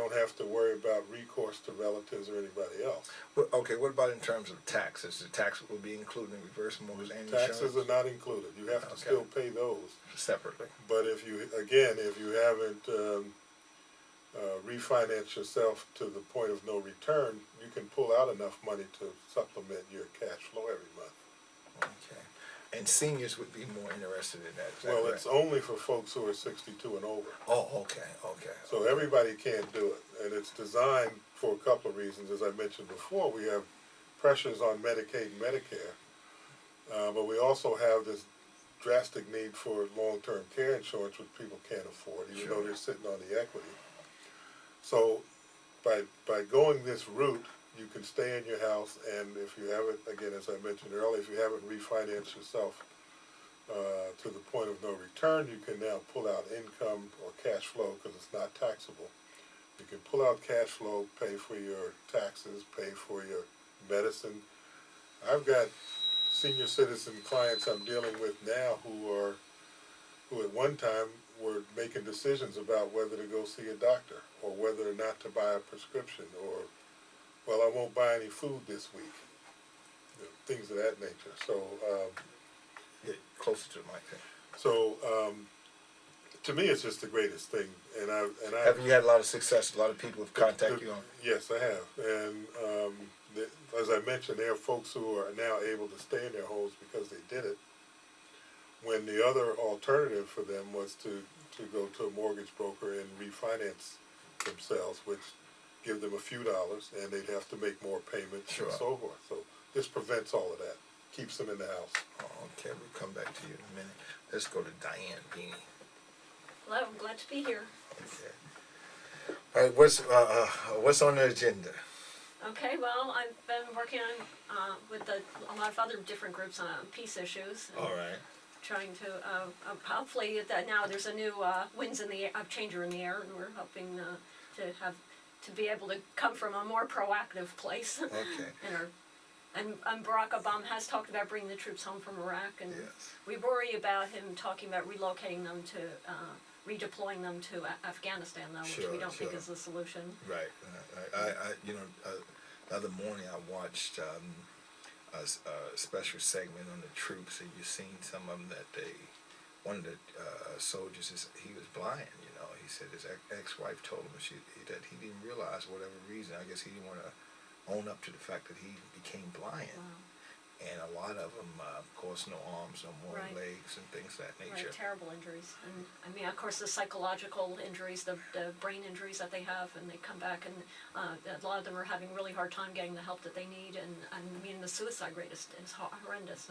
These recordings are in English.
don't have to worry about recourse to relatives or anybody else. Well, okay, what about in terms of taxes? The tax will be included in reverse mortgage and Taxes insurance? are not included. You have to Okay. still pay those. Separately. But if you, again, if you haven't refinanced yourself to the point of no return, you can pull out enough money to supplement your cash flow every month. Okay. And seniors would be more interested in that. Is that Well, correct? it's only for folks who are 62 and over. Oh, okay, okay. So everybody can't do it. And it's designed for a couple of reasons. As I mentioned before, we have pressures on Medicaid and Medicare. But we also have this drastic need for long-term care insurance, which people can't afford, even though they're sitting on the equity. So by going this route, you can stay in your house, and if you haven't, again, as I mentioned earlier, if you haven't refinanced yourself to the point of no return, you can now pull out income or cash flow because it's not taxable. You can pull out cash flow, pay for your taxes, pay for your medicine. I've got senior citizen clients I'm dealing with now who at one time were making decisions about whether to go see a doctor or whether or not to buy a prescription or, well, I won't buy any food this week, things of that nature. So Get closer to the mic there. So to me, it's just the greatest thing. And I Have you had a lot of success? A lot of people have contacted you on? Yes, I have. And as I mentioned, there are folks who are now able to stay in their homes because they did it, when the other alternative for them was to go to a mortgage broker and refinance themselves, which give them a few dollars, and they'd have to make more payments and so forth. So this prevents all of that, keeps them in the house. Oh, okay, we'll come back to you in a minute. Let's go to Diane Beanie. Hello, I'm glad to be here. Okay. All right, what's on the agenda? Okay, well, I've been working on with a lot of other different groups on peace issues. All right. Trying to hopefully that now there's a new winds in the air, changer in the air, and we're hoping to be able to come from a more proactive place. Okay. And Barack Obama has talked about bringing the troops home from Iraq, and yes. We worry about him talking about relocating them to, redeploying them to Afghanistan, though, which we don't think is the solution. Right. The other morning I watched a special segment on the troops, and you've seen some of them one of the soldiers, he was blind, he said his ex-wife told him that he didn't realize, for whatever reason, I guess he didn't want to own up to the fact that he became blind. Wow. And a lot of them, of course, no arms, no more legs, and things of that nature. Right, terrible injuries. And I mean, of course, the psychological injuries, the brain injuries that they have, and they come back, and a lot of them are having a really hard time getting the help that they need. And I mean, the suicide rate is horrendous.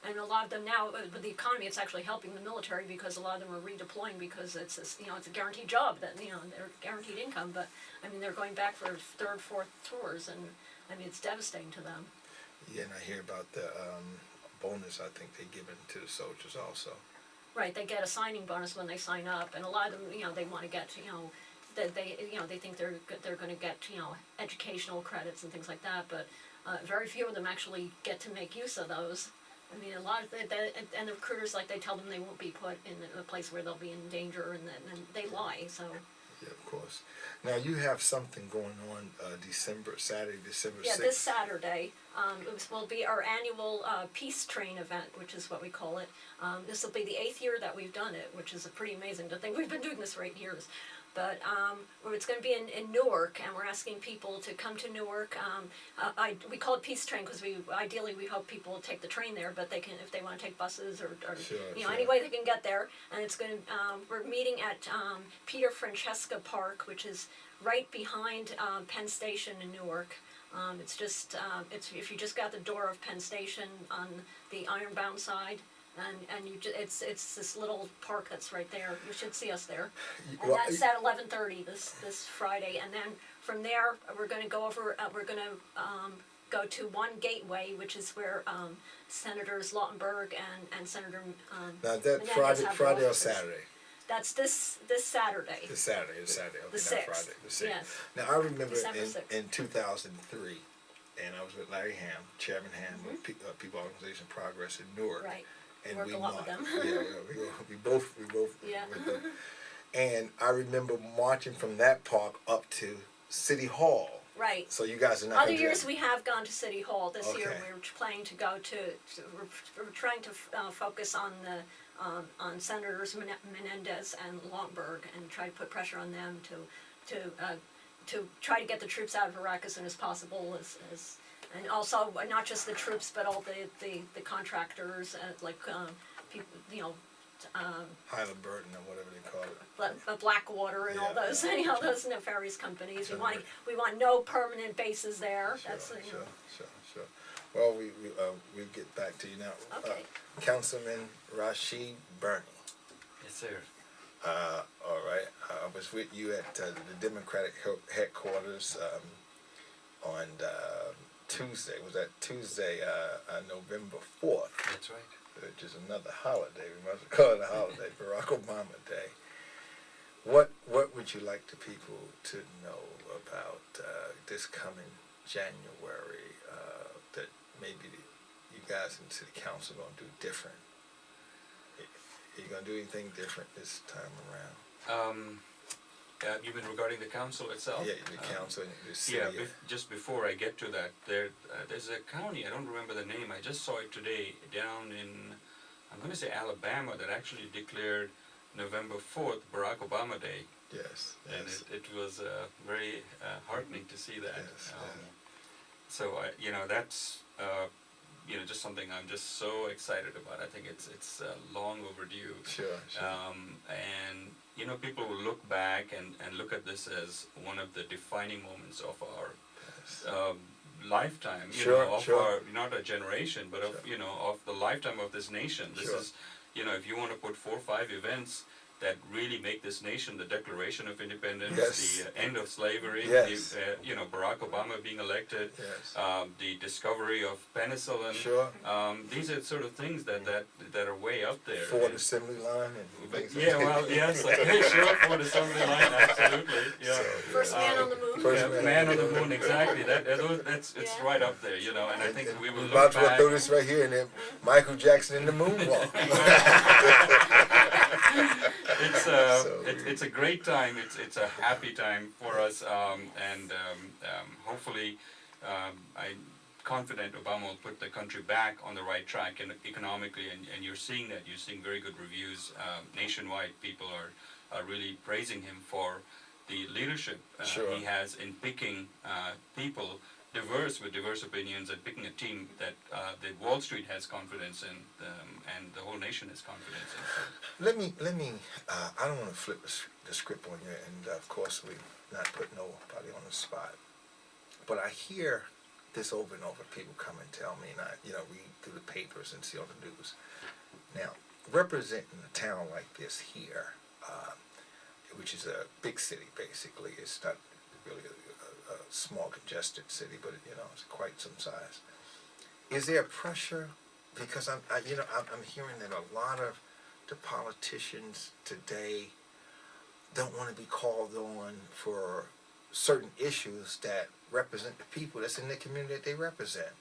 And a lot of them now, with the economy, it's actually helping the military because a lot of them are redeploying because it's a guaranteed job that they're guaranteed income. But I mean, they're going back for third, fourth tours, and I mean, it's devastating to them. Yeah, and I hear about the bonus I think they give to the soldiers also. Right, they get a signing bonus when they sign up, and a lot of them, they want to get, they think they're going to get, educational credits and things like that, but very few of them actually get to make use of those. I mean, a lot of and the recruiters, like, they tell them they won't be put in a place where they'll be in danger, and they lie. So. Yeah, of course. Now you have something going on Saturday, December 6th. Yeah, this Saturday. Will be our annual Peace Train event, which is what we call it. This will be the 8th year that we've done it, which is pretty amazing to think we've been doing this for 8 years. But it's going to be in Newark, and we're asking people to come to Newark. We call it Peace Train because we hope people will take the train there, but they can, if they want to take buses or any way they can get there. And it's going to we're meeting at Peter Francesca Park, which is right behind Penn Station in Newark. It's just if you just got the door of Penn Station on the Ironbound side. And it's this little park that's right there. You should see us there. And that's at 11:30 this Friday. And then from there we're going to go over. We're going to go to One Gateway, which is where Senators Lautenberg and Senator. Now that Friday or Saturday? That's this Saturday. This Saturday. Okay, the 6th. Not Friday. The 6th. Yes. Now I remember in 2003, and I was with Larry Ham, Chairman Ham, with People Organization Progress in Newark. Right. And work a lot with them. we both with them. and I remember marching from that park up to City Hall. Right. So you guys are not. Other years we have gone to City Hall. This year Okay. we're planning to go to we're trying to focus on the on Senators Menendez and Longberg and try to put pressure on them to try to get the troops out of Iraq as soon as possible, and also not just the troops but all the contractors like people, you know. Halliburton or whatever they call it. Blackwater and all Yeah, those, yeah, you know, sure. those nefarious companies. Sure. We want no permanent bases there. Sure, That's you know. sure. Well, we get back to you now. Okay. Councilman Rashid Burney. Yes, sir. All right. I was with you at the Democratic headquarters on Tuesday. Was that Tuesday, November 4th? That's right. Which is another holiday. We must call it a holiday, Barack Obama Day. What would you like the people to know about this coming January that maybe you guys in City Council are going to do different? Are you going to do anything different this time around? You mean regarding the council itself? Yeah, the council and the city. Yeah, just before I get to that, there's a county, I don't remember the name, I just saw it today, down in, I'm going to say Alabama, that actually declared November 4th Barack Obama Day. Yes, And yes. it was very heartening to see that. Yes, So, you know, that's, you know, just something I'm just so excited about. I think it's long overdue. Sure. And you know, people will look back and look at this as one of the defining moments of our lifetime. You Sure, know, of sure. our, not a generation, but of, Sure. you know, of the lifetime of this nation. This Sure. is, you know, if you want to put 4 or 5 events that really make this nation, the Declaration of Independence, Yes. the end of slavery, Yes. you know, Barack Obama being elected, Yes. the discovery of penicillin. Sure. These are sort of things that are way up there. Ford And- assembly line and things like yeah, that. well, yes, sure, Ford assembly line, absolutely, yeah. So, First man on the moon. First Yeah, man on the moon, exactly. That's it's Yeah. right up there, you know. And I think we will We're look about to back. throw this right here, and then Michael Jackson in the moonwalk. It's a great time. It's a happy time for us, and hopefully, I'm confident Obama will put the country back on the right track and economically. And you're seeing that. You're seeing very good reviews nationwide. People are really praising him for the leadership Sure. he has in picking people diverse with diverse opinions and picking a team that Wall Street has confidence in, and the whole nation has confidence in. So, Let me. I don't want to flip the script on you, and of course we not put nobody on the spot. But I hear this over and over. People come and tell me, and I, read through the papers and see on the news. Now, representing a town like this here, which is a big city basically, it's not really a small congested city, but it's quite some size. Is there pressure? Because I'm hearing that a lot of the politicians today don't want to be called on for certain issues that represent the people that's in the community that they represent.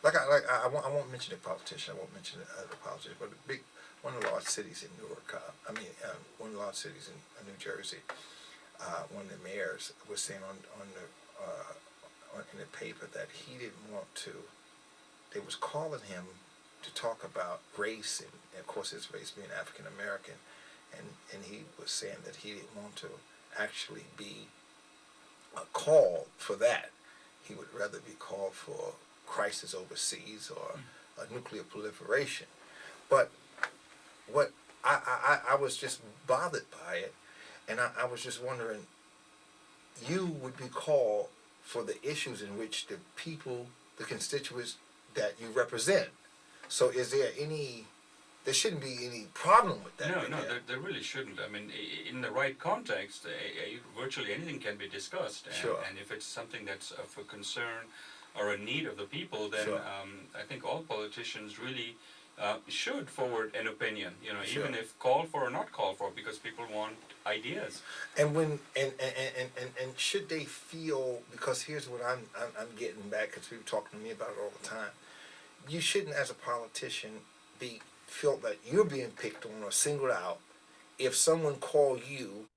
I won't mention the politician. I won't mention the politician, but one of the large cities in Newark. One of the large cities in New Jersey. One of the mayors was saying in the paper that he didn't want to. They was calling him to talk about race, and of course his race being African American, and he was saying that he didn't want to actually be called for that. He would rather be called for crisis overseas or a nuclear proliferation. But what I was just bothered by it, and I was just wondering, you would be called for the issues in which the people, the constituents that you represent. So is there there shouldn't be any problem with that? no, there really shouldn't. I mean, in the right context, virtually anything can be discussed. And, Sure. and if it's something that's of a concern or a need of the people, then Sure. I think all politicians really should forward an opinion, Sure. even if called for or not called for, because people want ideas. And when and should they feel, because here's what I'm getting back, because people talking to me about it all the time. You shouldn't, as a politician, feel that you're being picked on or singled out if someone called you